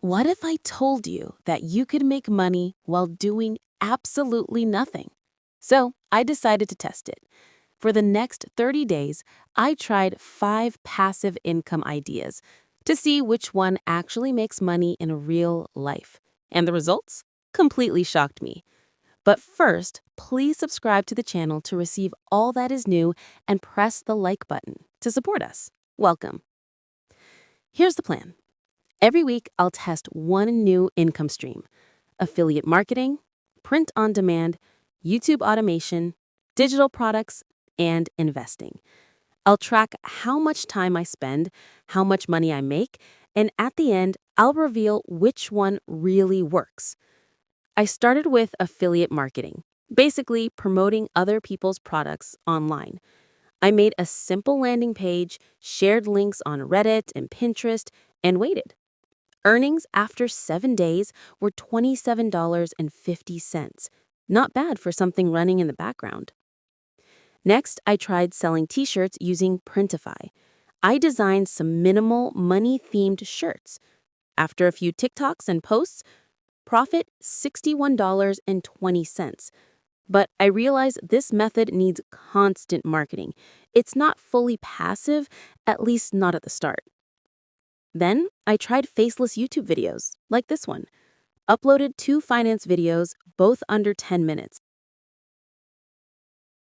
What if I told you that you could make money while doing absolutely nothing? So I decided to test it. For the next 30 days, I tried 5 passive income ideas to see which one actually makes money in real life. And the results completely shocked me. But first, please subscribe to the channel to receive all that is new and press the like button to support us. Welcome. Here's the plan. Every week, I'll test one new income stream: affiliate marketing, print on demand, YouTube automation, digital products, and investing. I'll track how much time I spend, how much money I make, and at the end, I'll reveal which one really works. I started with affiliate marketing, basically promoting other people's products online. I made a simple landing page, shared links on Reddit and Pinterest, and waited. Earnings after 7 days were $27.50. Not bad for something running in the background. Next, I tried selling t-shirts using Printify. I designed some minimal money-themed shirts. After a few TikToks and posts, profit $61.20. But I realized this method needs constant marketing. It's not fully passive, at least not at the start. Then I tried faceless YouTube videos, like this one. Uploaded 2 finance videos, both under 10 minutes.